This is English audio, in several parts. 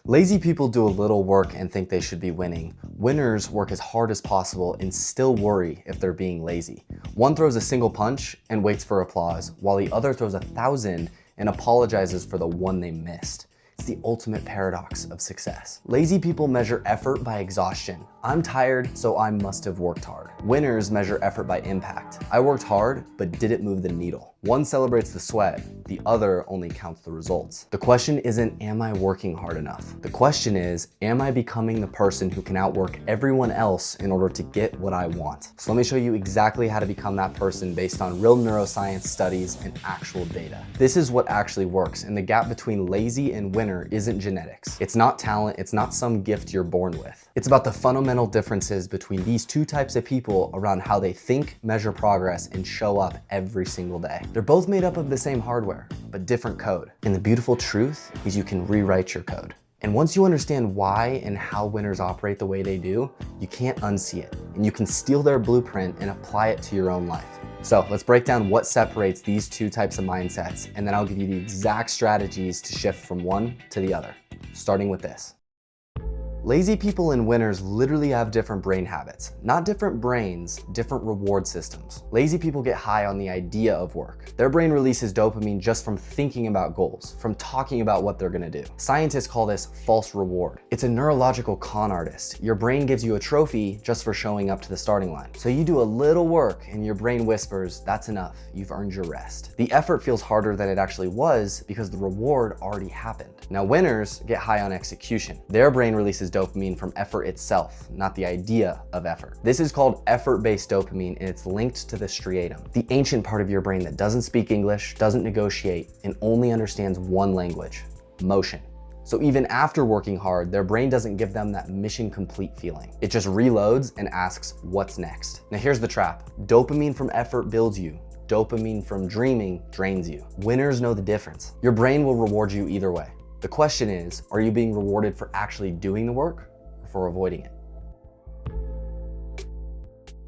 Lazy people do a little work and think they should be winning. Winners work as hard as possible and still worry if they're being lazy. One throws a single punch and waits for applause, while the other throws 1,000 and apologizes for the one they missed. It's the ultimate paradox of success. Lazy people measure effort by exhaustion. I'm tired, so I must have worked hard. Winners measure effort by impact. I worked hard, but did it move the needle? One celebrates the sweat, the other only counts the results. The question isn't, am I working hard enough? The question is, am I becoming the person who can outwork everyone else in order to get what I want? So let me show you exactly how to become that person based on real neuroscience studies and actual data. This is what actually works, and the gap between lazy and winner isn't genetics. It's not talent, it's not some gift you're born with. It's about the fundamental differences between these two types of people around how they think, measure progress, and show up every single day. They're both made up of the same hardware, but different code. And the beautiful truth is you can rewrite your code. And once you understand why and how winners operate the way they do, you can't unsee it. And you can steal their blueprint and apply it to your own life. So let's break down what separates these two types of mindsets, and then I'll give you the exact strategies to shift from one to the other, starting with this. Lazy people and winners literally have different brain habits. Not different brains, different reward systems. Lazy people get high on the idea of work. Their brain releases dopamine just from thinking about goals, from talking about what they're gonna do. Scientists call this false reward. It's a neurological con artist. Your brain gives you a trophy just for showing up to the starting line. So you do a little work and your brain whispers, that's enough, you've earned your rest. The effort feels harder than it actually was because the reward already happened. Now winners get high on execution. Their brain releases dopamine from effort itself, not the idea of effort. This is called effort-based dopamine, and it's linked to the striatum, the ancient part of your brain that doesn't speak English, doesn't negotiate, and only understands one language: motion. So even after working hard, their brain doesn't give them that mission complete feeling. It just reloads and asks, what's next? Now here's the trap. Dopamine from effort builds you. Dopamine from dreaming drains you. Winners know the difference. Your brain will reward you either way. The question is, are you being rewarded for actually doing the work or for avoiding it?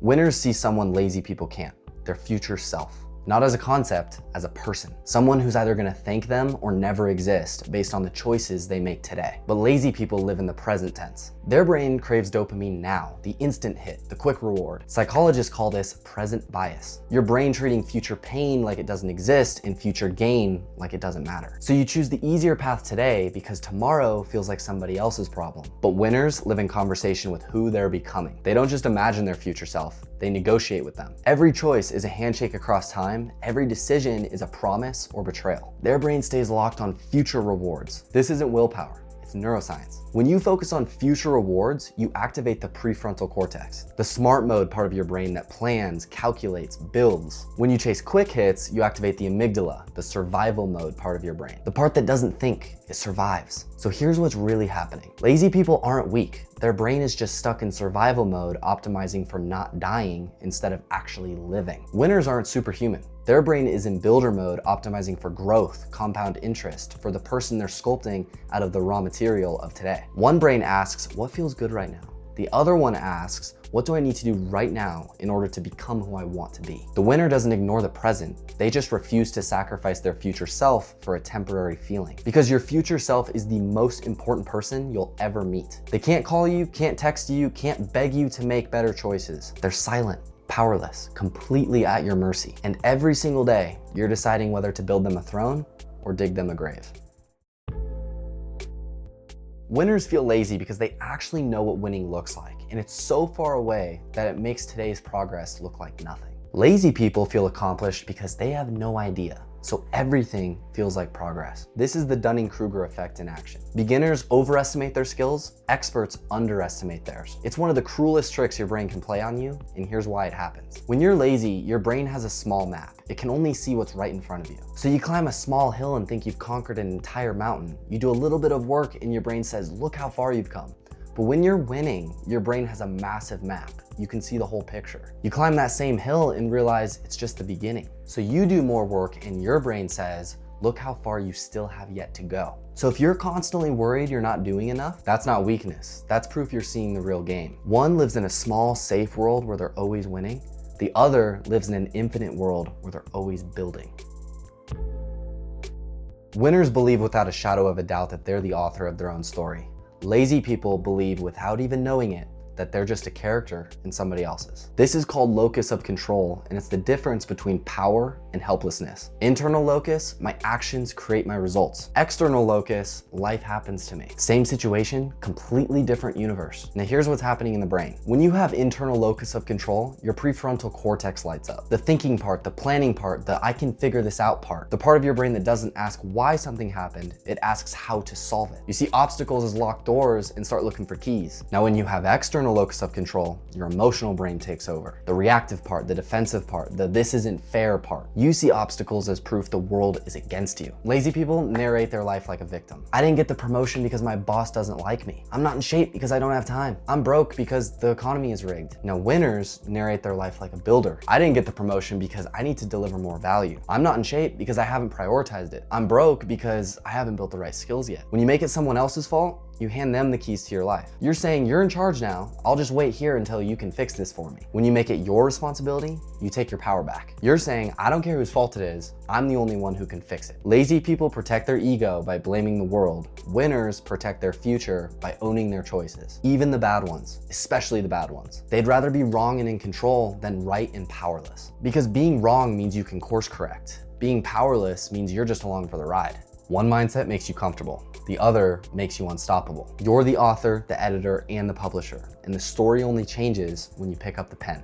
Winners see someone lazy people can't, their future self. Not as a concept, as a person. Someone who's either gonna thank them or never exist based on the choices they make today. But lazy people live in the present tense. Their brain craves dopamine now, the instant hit, the quick reward. Psychologists call this present bias. Your brain treating future pain like it doesn't exist and future gain like it doesn't matter. So you choose the easier path today because tomorrow feels like somebody else's problem. But winners live in conversation with who they're becoming. They don't just imagine their future self, they negotiate with them. Every choice is a handshake across time. Every decision is a promise or betrayal. Their brain stays locked on future rewards. This isn't willpower. It's neuroscience. When you focus on future rewards, you activate the prefrontal cortex, the smart mode part of your brain that plans, calculates, builds. When you chase quick hits, you activate the amygdala, the survival mode part of your brain, the part that doesn't think, it survives. So here's what's really happening. Lazy people aren't weak. Their brain is just stuck in survival mode, optimizing for not dying instead of actually living. Winners aren't superhuman. Their brain is in builder mode, optimizing for growth, compound interest, for the person they're sculpting out of the raw material of today. One brain asks, what feels good right now? The other one asks, what do I need to do right now in order to become who I want to be? The winner doesn't ignore the present. They just refuse to sacrifice their future self for a temporary feeling. Because your future self is the most important person you'll ever meet. They can't call you, can't text you, can't beg you to make better choices. They're silent, powerless, completely at your mercy. And every single day, you're deciding whether to build them a throne or dig them a grave. Winners feel lazy because they actually know what winning looks like, and it's so far away that it makes today's progress look like nothing. Lazy people feel accomplished because they have no idea, so everything feels like progress. This is the Dunning-Kruger effect in action. Beginners overestimate their skills, experts underestimate theirs. It's one of the cruelest tricks your brain can play on you, and here's why it happens. When you're lazy, your brain has a small map. It can only see what's right in front of you. So you climb a small hill and think you've conquered an entire mountain. You do a little bit of work and your brain says, look how far you've come. But when you're winning, your brain has a massive map. You can see the whole picture. You climb that same hill and realize it's just the beginning. So you do more work and your brain says, look how far you still have yet to go. So if you're constantly worried you're not doing enough, that's not weakness. That's proof you're seeing the real game. One lives in a small, safe world where they're always winning. The other lives in an infinite world where they're always building. Winners believe without a shadow of a doubt that they're the author of their own story. Lazy people believe without even knowing it that they're just a character in somebody else's. This is called locus of control, and it's the difference between power and helplessness. Internal locus, my actions create my results. External locus, life happens to me. Same situation, completely different universe. Now here's what's happening in the brain. When you have internal locus of control, your prefrontal cortex lights up. The thinking part, the planning part, the I can figure this out part. The part of your brain that doesn't ask why something happened, it asks how to solve it. You see obstacles as locked doors and start looking for keys. Now when you have external locus of control, your emotional brain takes over. The reactive part, the defensive part, the this isn't fair part. You see obstacles as proof the world is against you. Lazy people narrate their life like a victim. I didn't get the promotion because my boss doesn't like me. I'm not in shape because I don't have time. I'm broke because the economy is rigged. Now winners narrate their life like a builder. I didn't get the promotion because I need to deliver more value. I'm not in shape because I haven't prioritized it. I'm broke because I haven't built the right skills yet. When you make it someone else's fault, you hand them the keys to your life. You're saying you're in charge now, I'll just wait here until you can fix this for me. When you make it your responsibility, you take your power back. You're saying, I don't care whose fault it is, I'm the only one who can fix it. Lazy people protect their ego by blaming the world. Winners protect their future by owning their choices. Even the bad ones, especially the bad ones. They'd rather be wrong and in control than right and powerless. Because being wrong means you can course correct. Being powerless means you're just along for the ride. One mindset makes you comfortable. The other makes you unstoppable. You're the author, the editor, and the publisher, and the story only changes when you pick up the pen.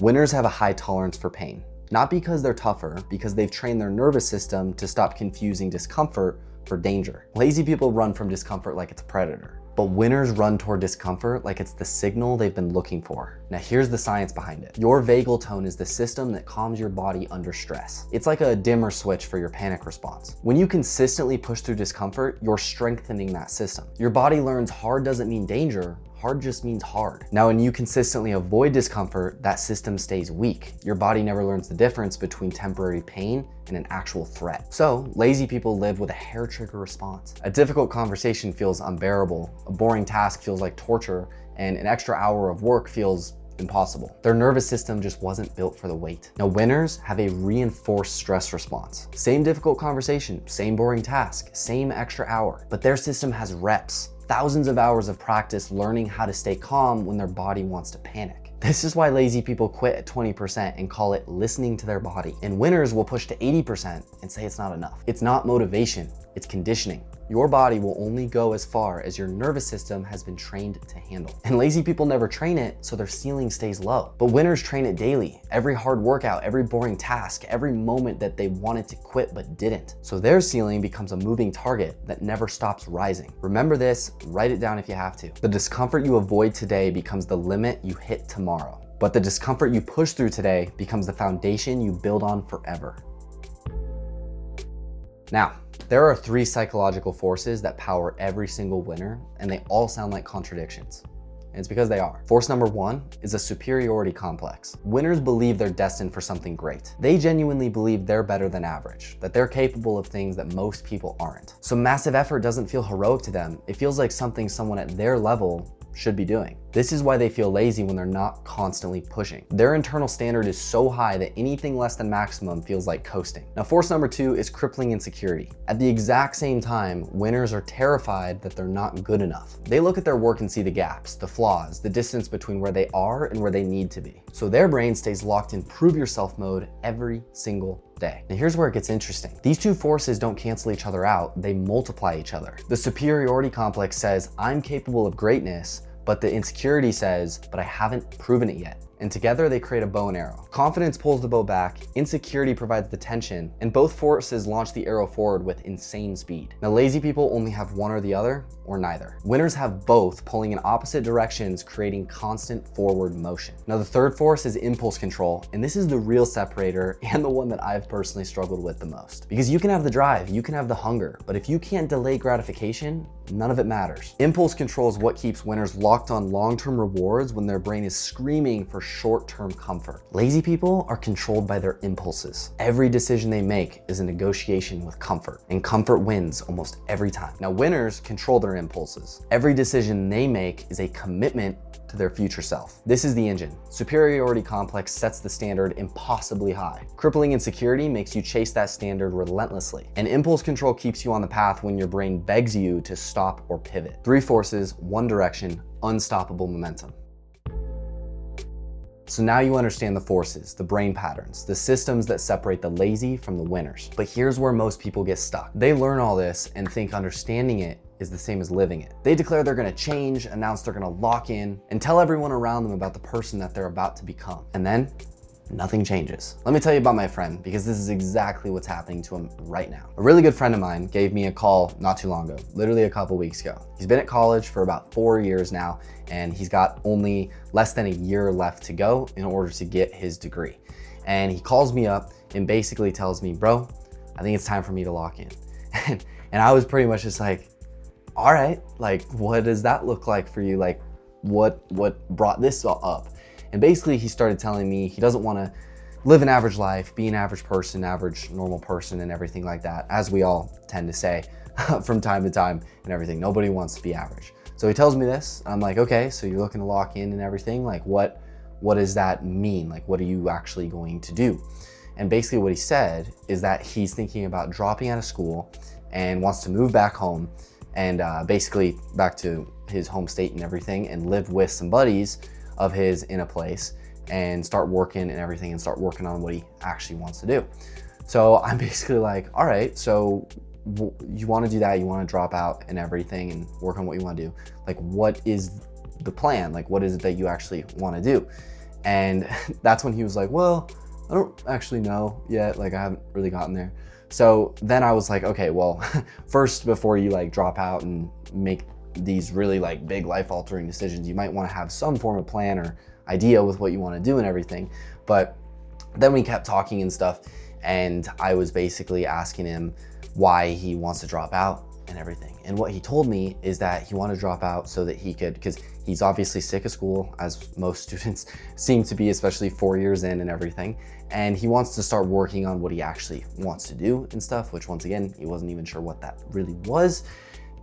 Winners have a high tolerance for pain, not because they're tougher, because they've trained their nervous system to stop confusing discomfort for danger. Lazy people run from discomfort like it's a predator. But winners run toward discomfort like it's the signal they've been looking for. Now here's the science behind it. Your vagal tone is the system that calms your body under stress. It's like a dimmer switch for your panic response. When you consistently push through discomfort, you're strengthening that system. Your body learns hard doesn't mean danger, hard just means hard. Now, when you consistently avoid discomfort, that system stays weak. Your body never learns the difference between temporary pain and an actual threat. So, lazy people live with a hair trigger response. A difficult conversation feels unbearable, a boring task feels like torture, and an extra hour of work feels impossible. Their nervous system just wasn't built for the wait. Now, winners have a reinforced stress response. Same difficult conversation, same boring task, same extra hour, but their system has reps. Thousands of hours of practice learning how to stay calm when their body wants to panic. This is why lazy people quit at 20% and call it listening to their body. And winners will push to 80% and say it's not enough. It's not motivation, it's conditioning. Your body will only go as far as your nervous system has been trained to handle. And lazy people never train it, so their ceiling stays low. But winners train it daily. Every hard workout, every boring task, every moment that they wanted to quit but didn't. So their ceiling becomes a moving target that never stops rising. Remember this, write it down if you have to. The discomfort you avoid today becomes the limit you hit tomorrow. But the discomfort you push through today becomes the foundation you build on forever. Now, there are 3 psychological forces that power every single winner, and they all sound like contradictions. And it's because they are. Force number 1 is a superiority complex. Winners believe they're destined for something great. They genuinely believe they're better than average, that they're capable of things that most people aren't. So massive effort doesn't feel heroic to them. It feels like something someone at their level should be doing. This is why they feel lazy when they're not constantly pushing. Their internal standard is so high that anything less than maximum feels like coasting. Now, force number 2 is crippling insecurity. At the exact same time, winners are terrified that they're not good enough. They look at their work and see the gaps, the flaws, the distance between where they are and where they need to be. So their brain stays locked in prove yourself mode every single day. Now here's where it gets interesting. These 2 forces don't cancel each other out, they multiply each other. The superiority complex says, I'm capable of greatness, but the insecurity says, but I haven't proven it yet. And together they create a bow and arrow. Confidence pulls the bow back, insecurity provides the tension, and both forces launch the arrow forward with insane speed. Now, lazy people only have one or the other, or neither. Winners have both, pulling in opposite directions, creating constant forward motion. Now, the third force is impulse control, and this is the real separator and the one that I've personally struggled with the most. Because you can have the drive, you can have the hunger, but if you can't delay gratification, none of it matters. Impulse control is what keeps winners locked on long-term rewards when their brain is screaming for short-term comfort. Lazy people are controlled by their impulses. Every decision they make is a negotiation with comfort, and comfort wins almost every time. Now, winners control their impulses. Every decision they make is a commitment to their future self. This is the engine. Superiority complex sets the standard impossibly high. Crippling insecurity makes you chase that standard relentlessly. And impulse control keeps you on the path when your brain begs you to stop or pivot. 3 forces, 1 direction, unstoppable momentum. So now you understand the forces, the brain patterns, the systems that separate the lazy from the winners. But here's where most people get stuck. They learn all this and think understanding it is the same as living it. They declare they're gonna change, announce they're gonna lock in, and tell everyone around them about the person that they're about to become. And then nothing changes. Let me tell you about my friend, because this is exactly what's happening to him right now. A really good friend of mine gave me a call not too long ago, literally a couple weeks ago. He's been at college for about 4 years now, and he's got only less than a year left to go in order to get his degree. And he calls me up and basically tells me, bro, I think it's time for me to lock in. And I was pretty much just like, all right, like, what does that look like for you? Like, what brought this up? And basically he started telling me he doesn't want to live an average life, be an average person, average normal person and everything like that, as we all tend to say from time to time and everything. Nobody wants to be average. So he tells me this. I'm like, okay, so you're looking to lock in and everything. Like, what does that mean? Like, what are you actually going to do? And basically what he said is that he's thinking about dropping out of school and wants to move back home and basically back to his home state and everything, and live with some buddies of his in a place and start working and everything, and start working on what he actually wants to do. So I'm basically like, all right, so you want to do that, you want to drop out and everything and work on what you want to do. Like, what is the plan? Like, what is it that you actually want to do? And that's when he was like, well, I don't actually know yet. Like, I haven't really gotten there. So then I was like, okay, well, first, before you like drop out and make these really like big life altering decisions, you might want to have some form of plan or idea with what you want to do and everything. But then we kept talking and stuff, and I was basically asking him why he wants to drop out and everything. And what he told me is that he wanted to drop out so that he could, because he's obviously sick of school, as most students seem to be, especially 4 years in and everything. And he wants to start working on what he actually wants to do and stuff, which once again, he wasn't even sure what that really was,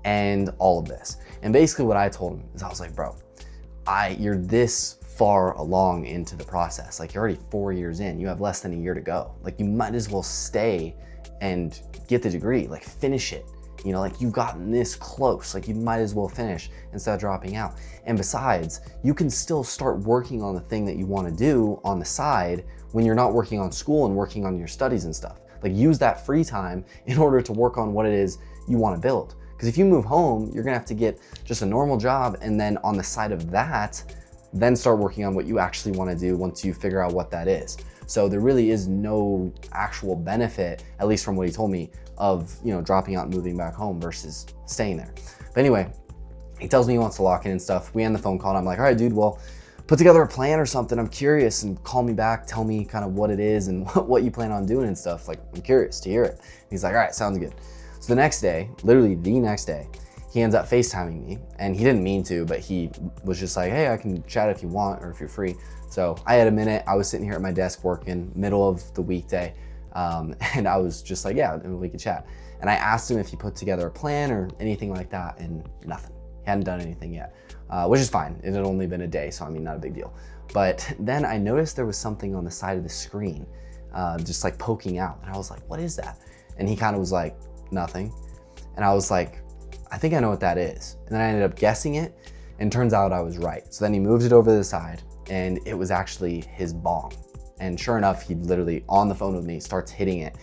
and all of this. And basically what I told him is, I was like, bro, you're this far along into the process. Like, you're already 4 years in, you have less than a year to go. Like, you might as well stay and get the degree, like finish it. You know, like, you've gotten this close, like you might as well finish instead of dropping out. And besides, you can still start working on the thing that you want to do on the side when you're not working on school and working on your studies and stuff. Like, use that free time in order to work on what it is you want to build. Because if you move home, you're gonna have to get just a normal job, and then on the side of that, then start working on what you actually want to do once you figure out what that is. So there really is no actual benefit, at least from what he told me, of, you know, dropping out and moving back home versus staying there. But anyway, he tells me he wants to lock in and stuff. We end the phone call and I'm like, all right, dude, well, put together a plan or something. I'm curious, and call me back, tell me kind of what it is and what you plan on doing and stuff. Like, I'm curious to hear it. He's like, all right, sounds good. So the next day, literally the next day, he ends up FaceTiming me, and he didn't mean to, but he was just like, hey, I can chat if you want or if you're free. So I had a minute. I was sitting here at my desk working, middle of the weekday, and I was just like, yeah, we could chat. And I asked him if he put together a plan or anything like that, and nothing. He hadn't done anything yet, which is fine. It had only been a day, so I mean, not a big deal. But then I noticed there was something on the side of the screen, just like poking out. And I was like, what is that? And he kind of was like, nothing. And I was like, I think I know what that is. And then I ended up guessing it, and turns out I was right. So then he moved it over to the side, and it was actually his bong. And sure enough, he literally, on the phone with me, starts hitting it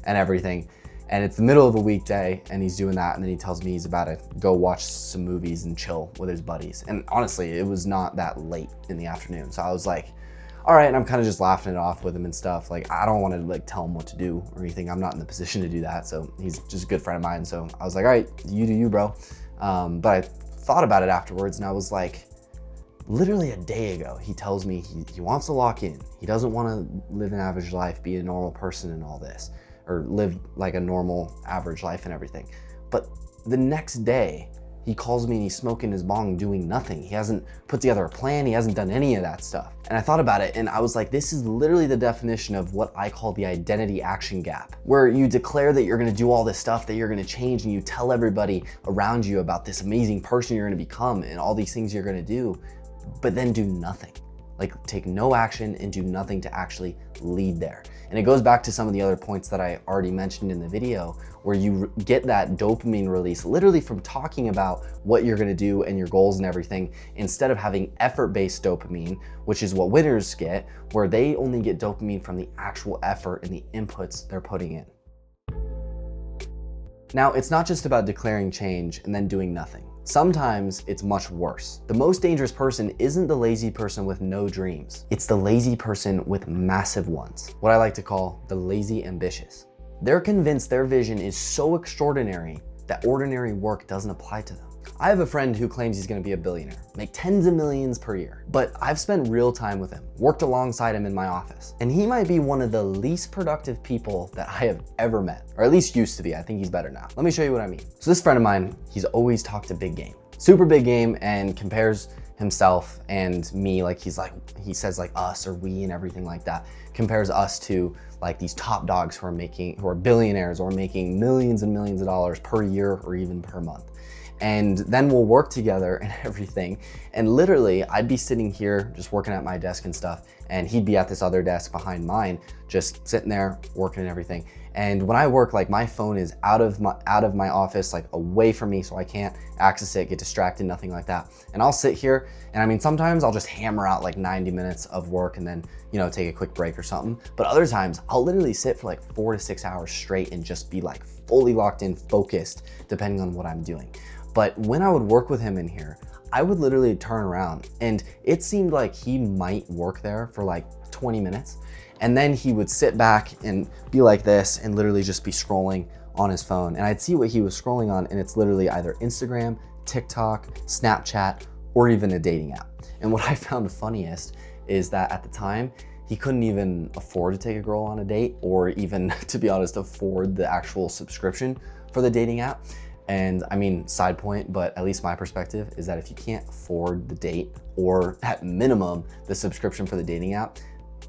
and everything. And it's the middle of a weekday, and he's doing that, and then he tells me he's about to go watch some movies and chill with his buddies. And honestly, it was not that late in the afternoon. So I was like, all right, and I'm kind of just laughing it off with him and stuff. Like, I don't want to like tell him what to do or anything. I'm not in the position to do that. So he's just a good friend of mine. So I was like, all right, you do you, bro. But I thought about it afterwards, and I was like, literally a day ago, he tells me he wants to lock in. He doesn't want to live an average life, be a normal person and all this, or live like a normal average life and everything. But the next day, he calls me and he's smoking his bong doing nothing. He hasn't put together a plan. He hasn't done any of that stuff. And I thought about it and I was like, this is literally the definition of what I call the identity action gap, where you declare that you're gonna do all this stuff, that you're gonna change, and you tell everybody around you about this amazing person you're gonna become and all these things you're gonna do, but then do nothing. Like take no action and do nothing to actually lead there. And it goes back to some of the other points that I already mentioned in the video, where you get that dopamine release literally from talking about what you're gonna do and your goals and everything, instead of having effort-based dopamine, which is what winners get, where they only get dopamine from the actual effort and the inputs they're putting in. Now, it's not just about declaring change and then doing nothing. Sometimes it's much worse. The most dangerous person isn't the lazy person with no dreams. It's the lazy person with massive ones. What I like to call the lazy ambitious. They're convinced their vision is so extraordinary that ordinary work doesn't apply to them. I have a friend who claims he's gonna be a billionaire, make tens of millions per year, but I've spent real time with him, worked alongside him in my office, and he might be one of the least productive people that I have ever met, or at least used to be. I think he's better now. Let me show you what I mean. So this friend of mine, he's always talked a big game, super big game, and compares himself and me, like he says like us or we and everything like that, compares us to like these top dogs who are billionaires or making millions and millions of dollars per year or even per month. And then we'll work together and everything. And literally I'd be sitting here just working at my desk and stuff, and he'd be at this other desk behind mine, just sitting there working and everything. And when I work, like my phone is out of my office, like away from me, so I can't access it, get distracted, nothing like that. And I'll sit here, and I mean, sometimes I'll just hammer out like 90 minutes of work and then, you know, take a quick break or something. But other times I'll literally sit for like 4 to 6 hours straight and just be like fully locked in, focused, depending on what I'm doing. But when I would work with him in here, I would literally turn around and it seemed like he might work there for like 20 minutes. And then he would sit back and be like this and literally just be scrolling on his phone. And I'd see what he was scrolling on, and it's literally either Instagram, TikTok, Snapchat, or even a dating app. And what I found funniest is that at the time, he couldn't even afford to take a girl on a date, or even, to be honest, afford the actual subscription for the dating app. And I mean, side point, but at least my perspective is that if you can't afford the date, or at minimum, the subscription for the dating app,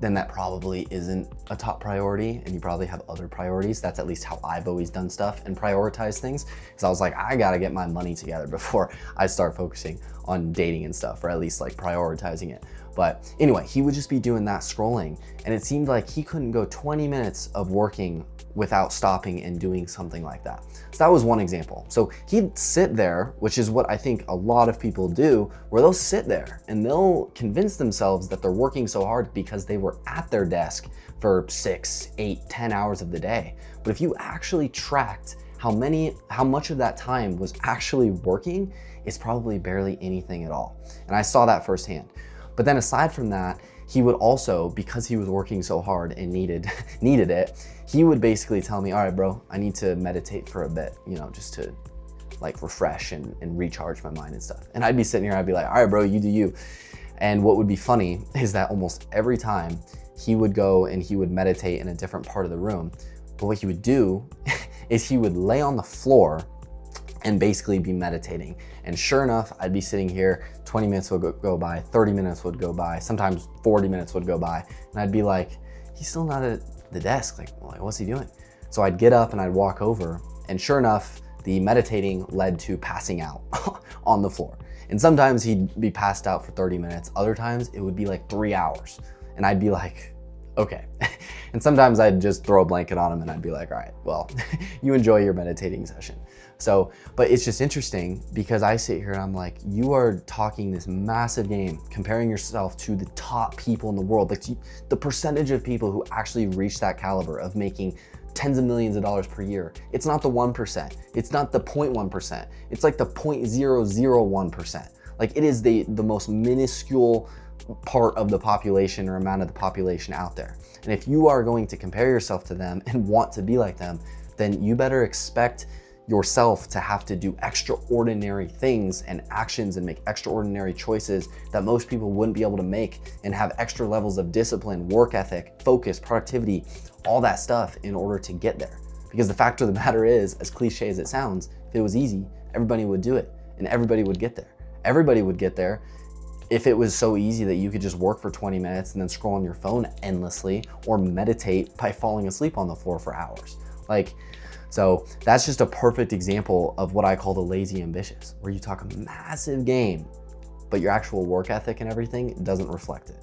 then that probably isn't a top priority, and you probably have other priorities. That's at least how I've always done stuff and prioritize things. Because I was like, I gotta get my money together before I start focusing on dating and stuff, or at least like prioritizing it. But anyway, he would just be doing that scrolling, and it seemed like he couldn't go 20 minutes of working without stopping and doing something like that. So that was one example. So he'd sit there, which is what I think a lot of people do, where they'll sit there and they'll convince themselves that they're working so hard because they were at their desk for 6, 8, 10 hours of the day. But if you actually tracked how much of that time was actually working, it's probably barely anything at all. And I saw that firsthand. But then aside from that, he would also, because he was working so hard and needed it, he would basically tell me, all right, bro, I need to meditate for a bit, you know, just to like refresh and recharge my mind and stuff. And I'd be sitting here, I'd be like, all right, bro, you do you. And what would be funny is that almost every time he would go and he would meditate in a different part of the room, but what he would do is he would lay on the floor and basically be meditating. And sure enough, I'd be sitting here, 20 minutes would go by, 30 minutes would go by, sometimes 40 minutes would go by. And I'd be like, he's still not at the desk. Like, what's he doing? So I'd get up and I'd walk over, and sure enough, the meditating led to passing out on the floor. And sometimes he'd be passed out for 30 minutes. Other times it would be like 3 hours. And I'd be like, okay. And sometimes I'd just throw a blanket on him and I'd be like, all right, well, you enjoy your meditating session. So, but it's just interesting because I sit here and I'm like, you are talking this massive game, comparing yourself to the top people in the world, like the percentage of people who actually reach that caliber of making tens of millions of dollars per year. It's not the 1%. It's not the 0.1%. It's like the 0.001%. Like it is the most minuscule part of the population or amount of the population out there. And if you are going to compare yourself to them and want to be like them, then you better expect yourself to have to do extraordinary things and actions and make extraordinary choices that most people wouldn't be able to make, and have extra levels of discipline, work ethic, focus, productivity, all that stuff in order to get there. Because the fact of the matter is, as cliche as it sounds, if it was easy, everybody would do it. and everybody would get there. Everybody would get there if it was so easy that you could just work for 20 minutes and then scroll on your phone endlessly, or meditate by falling asleep on the floor for hours. So that's just a perfect example of what I call the lazy ambitious, where you talk a massive game, but your actual work ethic and everything doesn't reflect it.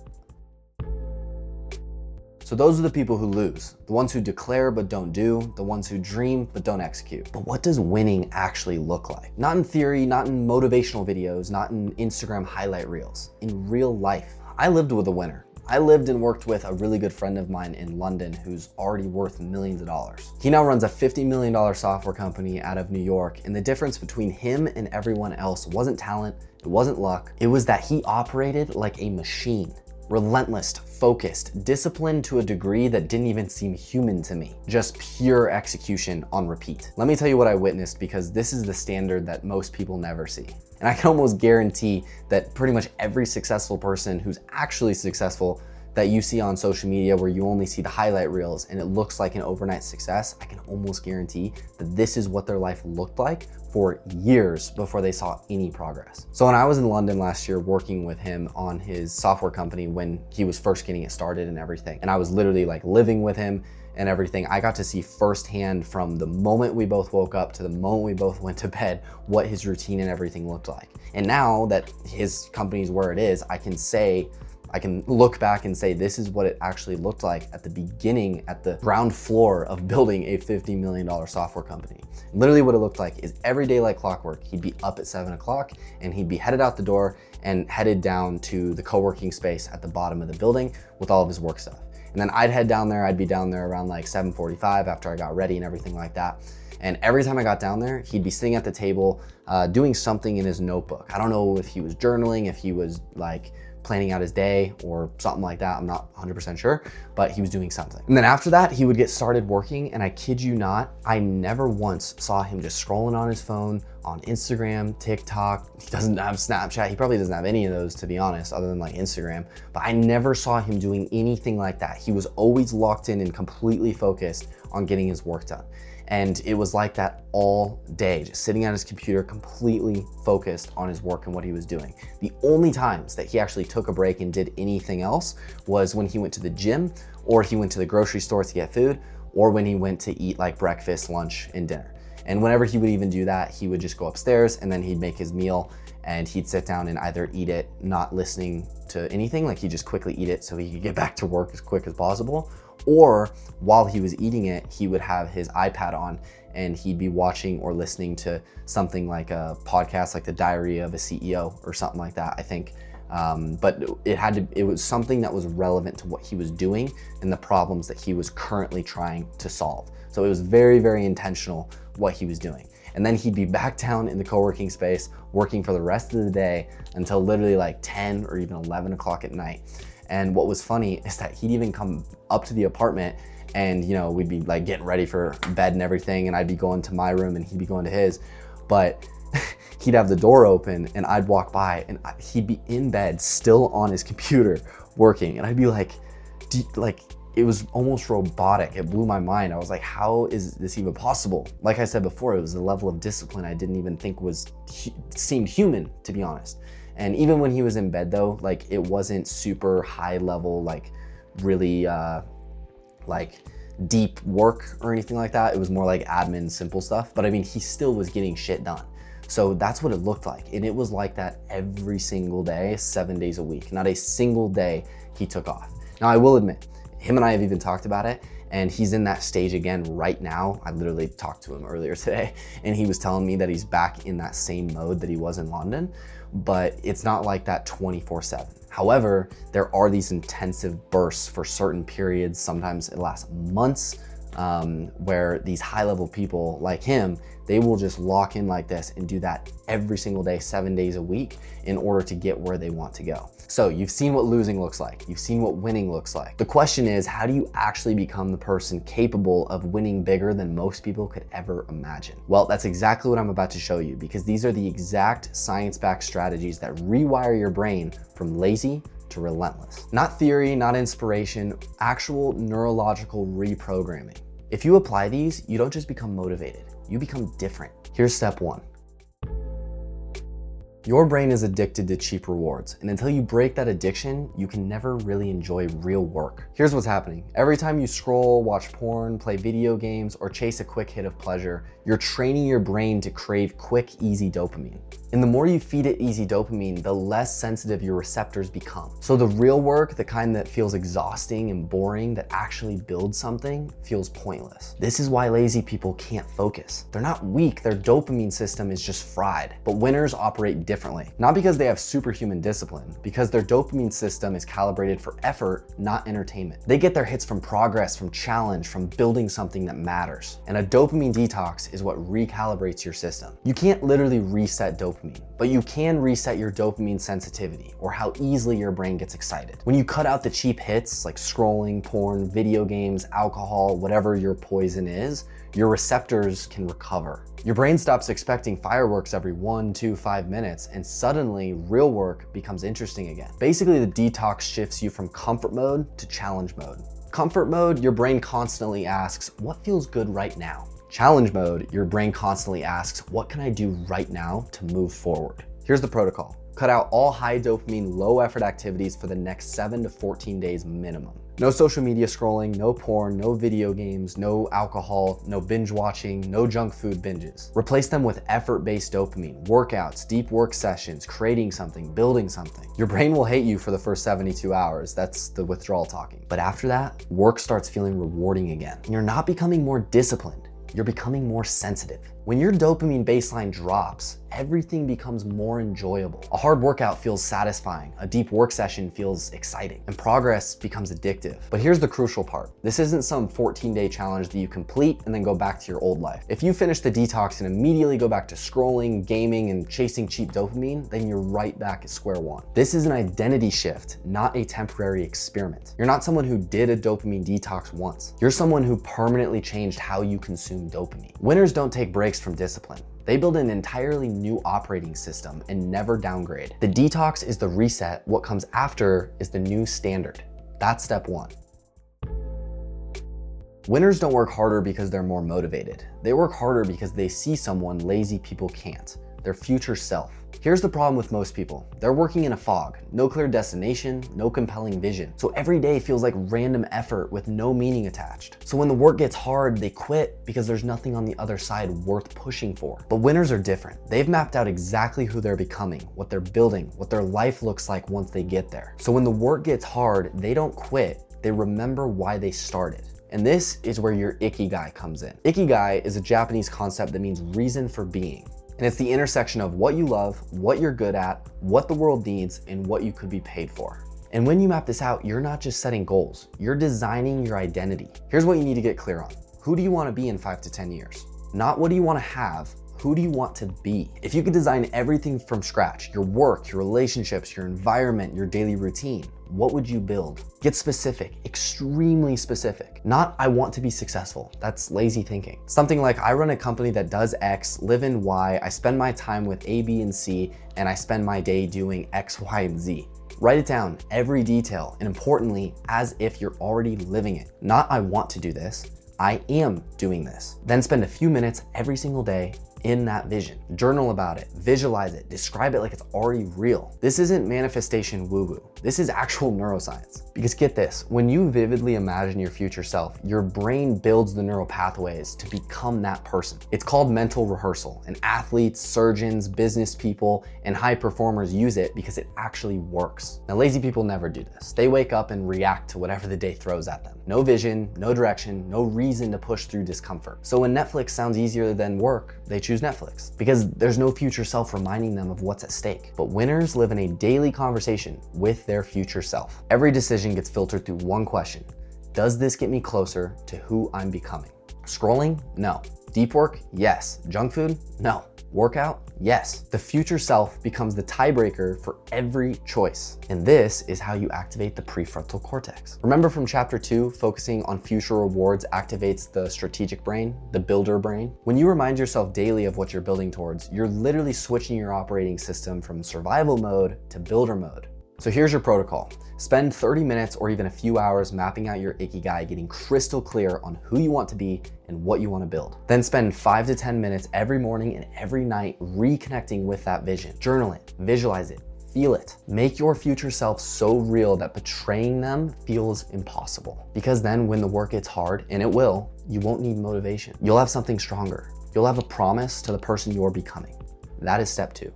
So those are the people who lose, the ones who declare but don't do, the ones who dream but don't execute. But what does winning actually look like? Not in theory, not in motivational videos, not in Instagram highlight reels, in real life. I lived with a winner. I lived and worked with a really good friend of mine in London who's already worth millions of dollars. He now runs a $50 million software company out of New York, and the difference between him and everyone else wasn't talent, it wasn't luck, it was that he operated like a machine. Relentless, focused, disciplined to a degree that didn't even seem human to me. Just pure execution on repeat. Let me tell you what I witnessed, because this is the standard that most people never see. And I can almost guarantee that pretty much every successful person who's actually successful that you see on social media, where you only see the highlight reels and it looks like an overnight success, I can almost guarantee that this is what their life looked like for years before they saw any progress. So when I was in London last year working with him on his software company when he was first getting it started and everything, and I was literally like living with him and everything, I got to see firsthand from the moment we both woke up to the moment we both went to bed what his routine and everything looked like. And now that his company's where it is, I can look back and say, this is what it actually looked like at the beginning, at the ground floor of building a $50 million software company. Literally what it looked like is every day like clockwork, he'd be up at 7 o'clock and he'd be headed out the door and headed down to the co-working space at the bottom of the building with all of his work stuff. And then I'd head down there, I'd be down there around like 7:45 after I got ready and everything like that. And every time I got down there, he'd be sitting at the table doing something in his notebook. I don't know if he was journaling, if he was like planning out his day or something like that. I'm not 100% sure, but he was doing something. And then after that, he would get started working, and I kid you not, I never once saw him just scrolling on his phone, on Instagram, TikTok. He doesn't have Snapchat. He probably doesn't have any of those, to be honest, other than like Instagram, but I never saw him doing anything like that. He was always locked in and completely focused on getting his work done. And it was like that all day, just sitting at his computer, completely focused on his work and what he was doing. The only times that he actually took a break and did anything else was when he went to the gym, or he went to the grocery store to get food, or when he went to eat like breakfast, lunch, and dinner. And whenever he would even do that, he would just go upstairs and then he'd make his meal and he'd sit down and either eat it, not listening to anything, like he'd just quickly eat it so he could get back to work as quick as possible. Or while he was eating it, he would have his iPad on and he'd be watching or listening to something like a podcast, like the Diary of a CEO or something like that, I think. But it was something that was relevant to what he was doing and the problems that he was currently trying to solve. So it was very, very intentional what he was doing. And then he'd be back down in the co-working space, working for the rest of the day until literally like 10 or even 11 o'clock at night. And what was funny is that he'd even come up to the apartment and, you know, we'd be like getting ready for bed and everything, and I'd be going to my room and he'd be going to his, but he'd have the door open and I'd walk by and he'd be in bed still on his computer working, and I'd be like, it was almost robotic. It blew my mind. I was like, how is this even possible? Like I said before, it was a level of discipline I didn't even think seemed human, to be honest. And even when he was in bed though, like it wasn't super high level, like really like deep work or anything like that. It was more like admin, simple stuff. But I mean, he still was getting shit done. So that's what it looked like. And it was like that every single day, 7 days a week. Not a single day he took off. Now I will admit, him and I have even talked about it, and he's in that stage again right now. I literally talked to him earlier today, and he was telling me that he's back in that same mode that he was in London, but it's not like that 24/7. However, there are these intensive bursts for certain periods, sometimes it lasts months, where these high-level people like him, they will just lock in like this and do that every single day, 7 days a week in order to get where they want to go. So you've seen what losing looks like. You've seen what winning looks like. The question is, how do you actually become the person capable of winning bigger than most people could ever imagine? Well, that's exactly what I'm about to show you, because these are the exact science-backed strategies that rewire your brain from lazy to relentless. Not theory, not inspiration, actual neurological reprogramming. If you apply these, you don't just become motivated, you become different. Here's step one. Your brain is addicted to cheap rewards, and until you break that addiction, you can never really enjoy real work. Here's what's happening. Every time you scroll, watch porn, play video games, or chase a quick hit of pleasure, you're training your brain to crave quick, easy dopamine. And the more you feed it easy dopamine, the less sensitive your receptors become. So the real work, the kind that feels exhausting and boring, that actually builds something, feels pointless. This is why lazy people can't focus. They're not weak, their dopamine system is just fried. But winners operate differently. Not because they have superhuman discipline, because their dopamine system is calibrated for effort, not entertainment. They get their hits from progress, from challenge, from building something that matters. And a dopamine detox is what recalibrates your system. You can't literally reset dopamine, but you can reset your dopamine sensitivity, or how easily your brain gets excited. When you cut out the cheap hits like scrolling, porn, video games, alcohol, whatever your poison is, your receptors can recover. Your brain stops expecting fireworks every 1, 2, 5 minutes, and suddenly real work becomes interesting again. Basically, the detox shifts you from comfort mode to challenge mode. Comfort mode, your brain constantly asks, what feels good right now? Challenge mode, your brain constantly asks, what can I do right now to move forward? Here's the protocol. Cut out all high dopamine, low effort activities for the next 7 to 14 days minimum. No social media scrolling, no porn, no video games, no alcohol, no binge watching, no junk food binges. Replace them with effort-based dopamine, workouts, deep work sessions, creating something, building something. Your brain will hate you for the first 72 hours. That's the withdrawal talking. But after that, work starts feeling rewarding again. And you're not becoming more disciplined. You're becoming more sensitive. When your dopamine baseline drops, everything becomes more enjoyable. A hard workout feels satisfying, a deep work session feels exciting, and progress becomes addictive. But here's the crucial part. This isn't some 14-day challenge that you complete and then go back to your old life. If you finish the detox and immediately go back to scrolling, gaming, and chasing cheap dopamine, then you're right back at square one. This is an identity shift, not a temporary experiment. You're not someone who did a dopamine detox once. You're someone who permanently changed how you consume dopamine. Winners don't take breaks from discipline. They build an entirely new operating system and never downgrade. The detox is the reset. What comes after is the new standard. That's step one. Winners don't work harder because they're more motivated. They work harder because they see someone lazy people can't, their future self. Here's the problem with most people. They're working in a fog, no clear destination, no compelling vision. So every day feels like random effort with no meaning attached. So when the work gets hard, they quit because there's nothing on the other side worth pushing for. But winners are different. They've mapped out exactly who they're becoming, what they're building, what their life looks like once they get there. So when the work gets hard, they don't quit. They remember why they started. And this is where your ikigai comes in. Ikigai is a Japanese concept that means reason for being. And it's the intersection of what you love, what you're good at, what the world needs, and what you could be paid for. And when you map this out, you're not just setting goals, you're designing your identity. Here's what you need to get clear on. Who do you want to be in 5 to 10 years? Not what do you want to have, who do you want to be? If you could design everything from scratch, your work, your relationships, your environment, your daily routine, what would you build? Get specific, extremely specific. Not, I want to be successful. That's lazy thinking. Something like, I run a company that does X, live in Y, I spend my time with A, B, and C, and I spend my day doing X, Y, and Z. Write it down, every detail, and importantly, as if you're already living it. Not, I want to do this, I am doing this. Then spend a few minutes every single day in that vision. Journal about it, visualize it, describe it like it's already real. This isn't manifestation woo-woo. This is actual neuroscience. Because get this, when you vividly imagine your future self, your brain builds the neural pathways to become that person. It's called mental rehearsal, and athletes, surgeons, business people, and high performers use it because it actually works. Now, lazy people never do this. They wake up and react to whatever the day throws at them. No vision, no direction, no reason to push through discomfort. So when Netflix sounds easier than work, they choose Netflix because there's no future self reminding them of what's at stake. But winners live in a daily conversation with their future self. Every decision gets filtered through one question. Does this get me closer to who I'm becoming? Scrolling? No. Deep work? Yes. Junk food? No. Workout? Yes. The future self becomes the tiebreaker for every choice. And this is how you activate the prefrontal cortex. Remember from chapter 2, focusing on future rewards activates the strategic brain, the builder brain? When you remind yourself daily of what you're building towards, you're literally switching your operating system from survival mode to builder mode. So here's your protocol. Spend 30 minutes or even a few hours mapping out your Ikigai, getting crystal clear on who you want to be and what you want to build. Then spend 5 to 10 minutes every morning and every night reconnecting with that vision. Journal it, visualize it, feel it. Make your future self so real that betraying them feels impossible. Because then when the work gets hard, and it will, you won't need motivation. You'll have something stronger. You'll have a promise to the person you're becoming. That is step 2.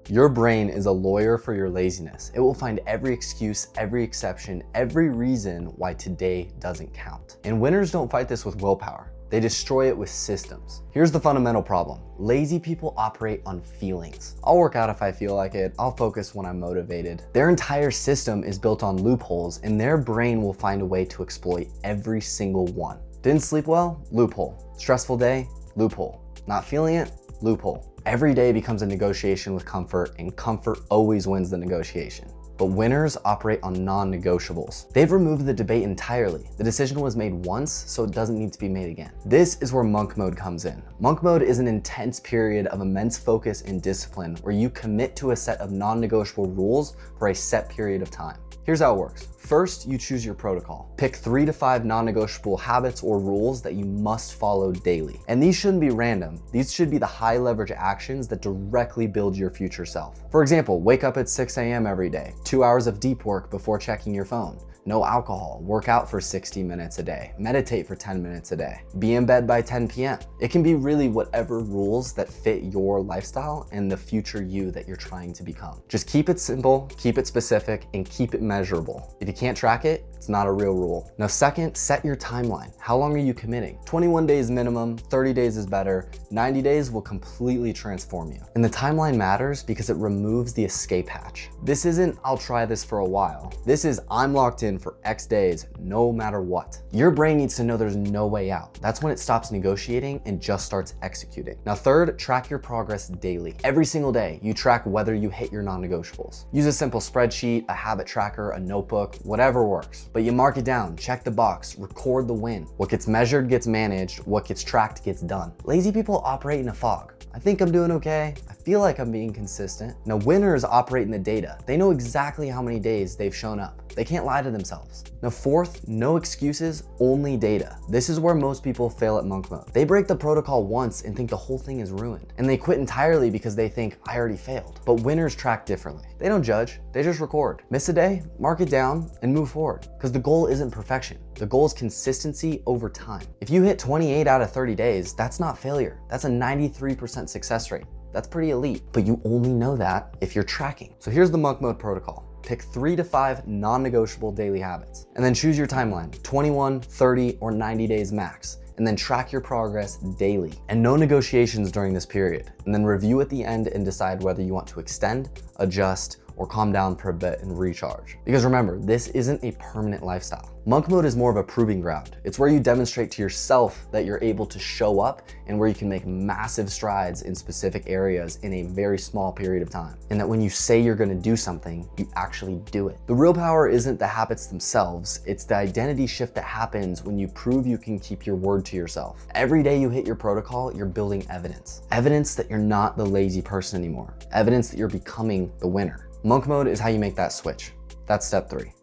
Your brain is a lawyer for your laziness. It will find every excuse, every exception, every reason why today doesn't count. And winners don't fight this with willpower. They destroy it with systems. Here's the fundamental problem. Lazy people operate on feelings. I'll work out if I feel like it. I'll focus when I'm motivated. Their entire system is built on loopholes, and their brain will find a way to exploit every single one. Didn't sleep well? Loophole. Stressful day? Loophole. Not feeling it? Loophole. Every day becomes a negotiation with comfort, and comfort always wins the negotiation. But winners operate on non-negotiables. They've removed the debate entirely. The decision was made once, so it doesn't need to be made again. This is where monk mode comes in. Monk mode is an intense period of immense focus and discipline where you commit to a set of non-negotiable rules for a set period of time. Here's how it works. First, you choose your protocol. Pick 3 to 5 non-negotiable habits or rules that you must follow daily. And these shouldn't be random. These should be the high leverage actions that directly build your future self. For example, wake up at 6 a.m. every day, 2 hours of deep work before checking your phone. No alcohol, work out for 60 minutes a day, meditate for 10 minutes a day, be in bed by 10 p.m. It can be really whatever rules that fit your lifestyle and the future you that you're trying to become. Just keep it simple, keep it specific, and keep it measurable. If you can't track it, it's not a real rule. Now second, set your timeline. How long are you committing? 21 days minimum, 30 days is better, 90 days will completely transform you. And the timeline matters because it removes the escape hatch. This isn't, I'll try this for a while. This is, I'm locked in for X days, no matter what. Your brain needs to know there's no way out. That's when it stops negotiating and just starts executing. Now third, track your progress daily. Every single day, you track whether you hit your non-negotiables. Use a simple spreadsheet, a habit tracker, a notebook, whatever works. But you mark it down, check the box, record the win. What gets measured gets managed, what gets tracked gets done. Lazy people operate in a fog. I think I'm doing okay. I feel like I'm being consistent. Now winners operate in the data. They know exactly how many days they've shown up. They can't lie to themselves. Now fourth, no excuses, only data. This is where most people fail at monk mode. They break the protocol once and think the whole thing is ruined. And they quit entirely because they think, I already failed. But winners track differently. They don't judge, they just record. Miss a day, mark it down, and move forward. Because the goal isn't perfection. The goal is consistency over time. If you hit 28 out of 30 days, that's not failure. That's a 93% success rate. That's pretty elite, but you only know that if you're tracking. So here's the monk mode protocol. Pick 3 to 5 non-negotiable daily habits, and then choose your timeline, 21, 30, or 90 days max, and then track your progress daily. And no negotiations during this period, and then review at the end and decide whether you want to extend, adjust, or calm down for a bit and recharge. Because remember, this isn't a permanent lifestyle. Monk mode is more of a proving ground. It's where you demonstrate to yourself that you're able to show up and where you can make massive strides in specific areas in a very small period of time. And that when you say you're gonna do something, you actually do it. The real power isn't the habits themselves, it's the identity shift that happens when you prove you can keep your word to yourself. Every day you hit your protocol, you're building evidence. Evidence that you're not the lazy person anymore. Evidence that you're becoming the winner. Monk mode is how you make that switch. That's step 3.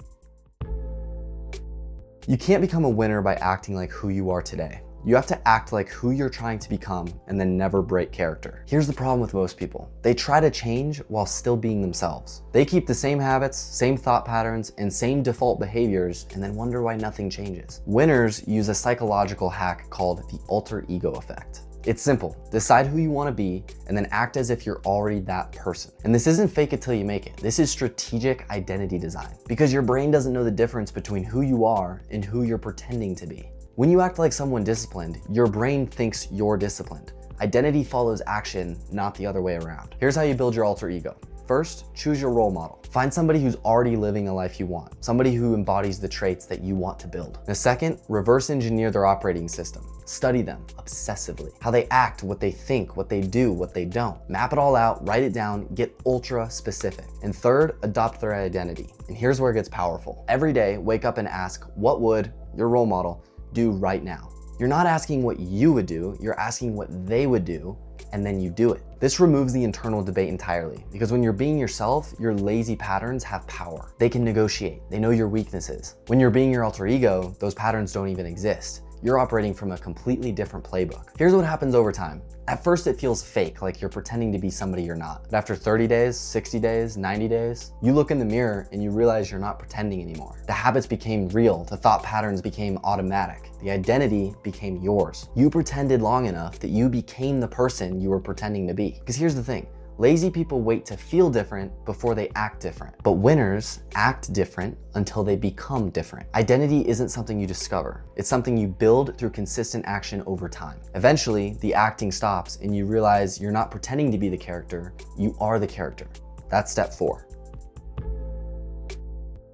You can't become a winner by acting like who you are today. You have to act like who you're trying to become and then never break character. Here's the problem with most people. They try to change while still being themselves. They keep the same habits, same thought patterns, and same default behaviors and then wonder why nothing changes. Winners use a psychological hack called the alter ego effect. It's simple. Decide who you want to be and then act as if you're already that person. And this isn't fake it till you make it. This is strategic identity design because your brain doesn't know the difference between who you are and who you're pretending to be. When you act like someone disciplined, your brain thinks you're disciplined. Identity follows action, not the other way around. Here's how you build your alter ego. First, choose your role model. Find somebody who's already living a life you want, somebody who embodies the traits that you want to build. Now second, reverse engineer their operating system. Study them obsessively. How they act, what they think, what they do, what they don't. Map it all out, write it down, get ultra specific. And third, adopt their identity. And here's where it gets powerful. Every day, wake up and ask, what would your role model do right now? You're not asking what you would do, you're asking what they would do and then you do it. This removes the internal debate entirely, because when you're being yourself, your lazy patterns have power. They can negotiate. They know your weaknesses. When you're being your alter ego, those patterns don't even exist. You're operating from a completely different playbook. Here's what happens over time. At first, it feels fake, like you're pretending to be somebody you're not. But after 30 days, 60 days, 90 days, you look in the mirror and you realize you're not pretending anymore. The habits became real. The thought patterns became automatic. The identity became yours. You pretended long enough that you became the person you were pretending to be. Because here's the thing. Lazy people wait to feel different before they act different. But winners act different until they become different. Identity isn't something you discover. It's something you build through consistent action over time. Eventually, the acting stops and you realize you're not pretending to be the character, you are the character. That's step 4.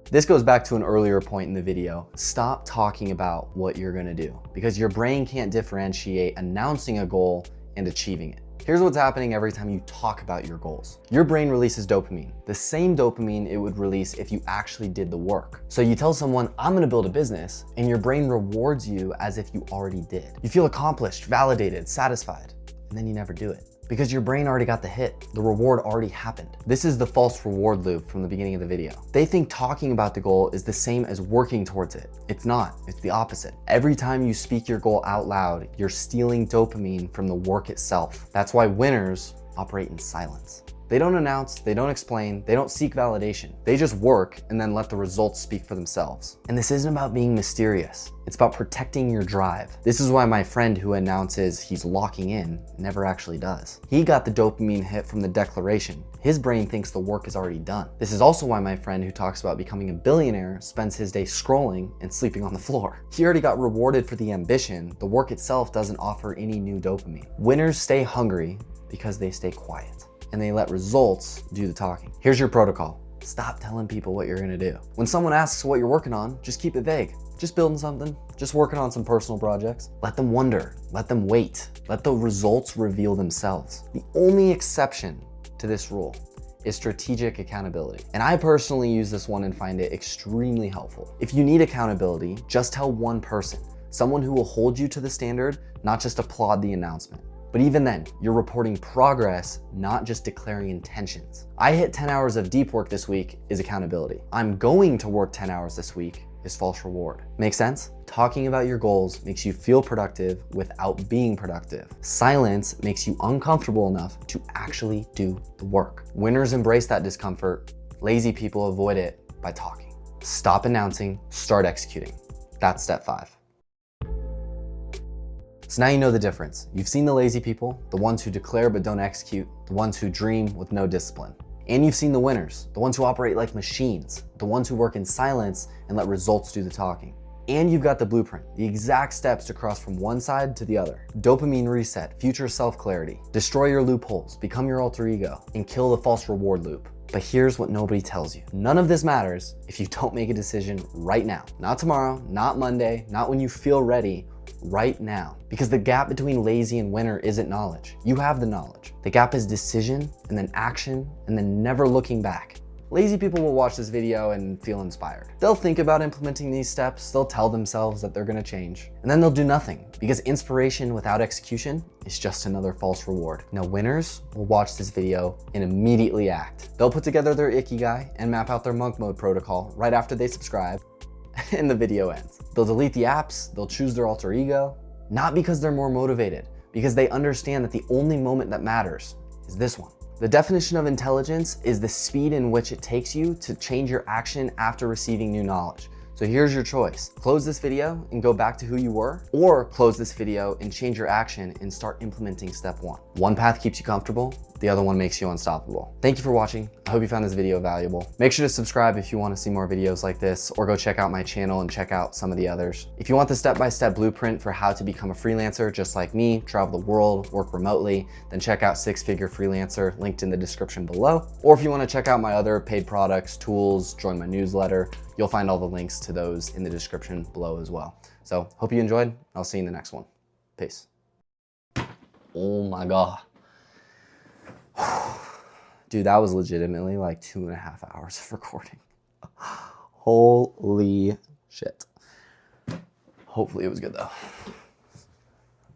This goes back to an earlier point in the video. Stop talking about what you're gonna do, because your brain can't differentiate announcing a goal and achieving it. Here's what's happening every time you talk about your goals. Your brain releases dopamine, the same dopamine it would release if you actually did the work. So you tell someone, I'm gonna build a business, and your brain rewards you as if you already did. You feel accomplished, validated, satisfied, and then you never do it. Because your brain already got the hit. The reward already happened. This is the false reward loop from the beginning of the video. They think talking about the goal is the same as working towards it. It's not, it's the opposite. Every time you speak your goal out loud, you're stealing dopamine from the work itself. That's why winners operate in silence. They don't announce, they don't explain, they don't seek validation. They just work and then let the results speak for themselves. And this isn't about being mysterious. It's about protecting your drive. This is why my friend who announces he's locking in never actually does. He got the dopamine hit from the declaration. His brain thinks the work is already done. This is also why my friend who talks about becoming a billionaire spends his day scrolling and sleeping on the floor. He already got rewarded for the ambition. The work itself doesn't offer any new dopamine. Winners stay hungry because they stay quiet, and they let results do the talking. Here's your protocol. Stop telling people what you're gonna do. When someone asks what you're working on, just keep it vague. Just building something, just working on some personal projects. Let them wonder, let them wait. Let the results reveal themselves. The only exception to this rule is strategic accountability. And I personally use this one and find it extremely helpful. If you need accountability, just tell one person, someone who will hold you to the standard, not just applaud the announcement. But even then, you're reporting progress, not just declaring intentions. I hit 10 hours of deep work this week is accountability. I'm going to work 10 hours this week is false reward. Make sense? Talking about your goals makes you feel productive without being productive. Silence makes you uncomfortable enough to actually do the work. Winners embrace that discomfort. Lazy people avoid it by talking. Stop announcing, start executing. That's step 5. So now you know the difference. You've seen the lazy people, the ones who declare but don't execute, the ones who dream with no discipline. And you've seen the winners, the ones who operate like machines, the ones who work in silence and let results do the talking. And you've got the blueprint, the exact steps to cross from one side to the other. Dopamine reset, future self-clarity, destroy your loopholes, become your alter ego, and kill the false reward loop. But here's what nobody tells you. None of this matters if you don't make a decision right now. Not tomorrow, not Monday, not when you feel ready, right now. Because the gap between lazy and winner isn't knowledge. You have the knowledge. The gap is decision, and then action, and then never looking back. Lazy people will watch this video and feel inspired. They'll think about implementing these steps, they'll tell themselves that they're gonna change, and then they'll do nothing, because inspiration without execution is just another false reward. Now winners will watch this video and immediately act. They'll put together their Ikigai and map out their monk mode protocol right after they subscribe, and the video ends. They'll delete the apps, they'll choose their alter ego, not because they're more motivated, because they understand that the only moment that matters is this one. The definition of intelligence is the speed in which it takes you to change your action after receiving new knowledge. So here's your choice. Close this video and go back to who you were, or close this video and change your action and start implementing step 1. One path keeps you comfortable, the other one makes you unstoppable. Thank you for watching. I hope you found this video valuable. Make sure to subscribe if you want to see more videos like this, or go check out my channel and check out some of the others. If you want the step-by-step blueprint for how to become a freelancer just like me, travel the world, work remotely, then check out Six Figure Freelancer, linked in the description below. Or if you want to check out my other paid products, tools, join my newsletter, you'll find all the links to those in the description below as well. So hope you enjoyed. I'll see you in the next one. Peace. Oh my God. Dude, that was legitimately like 2.5 hours of recording. Holy shit. Hopefully it was good though.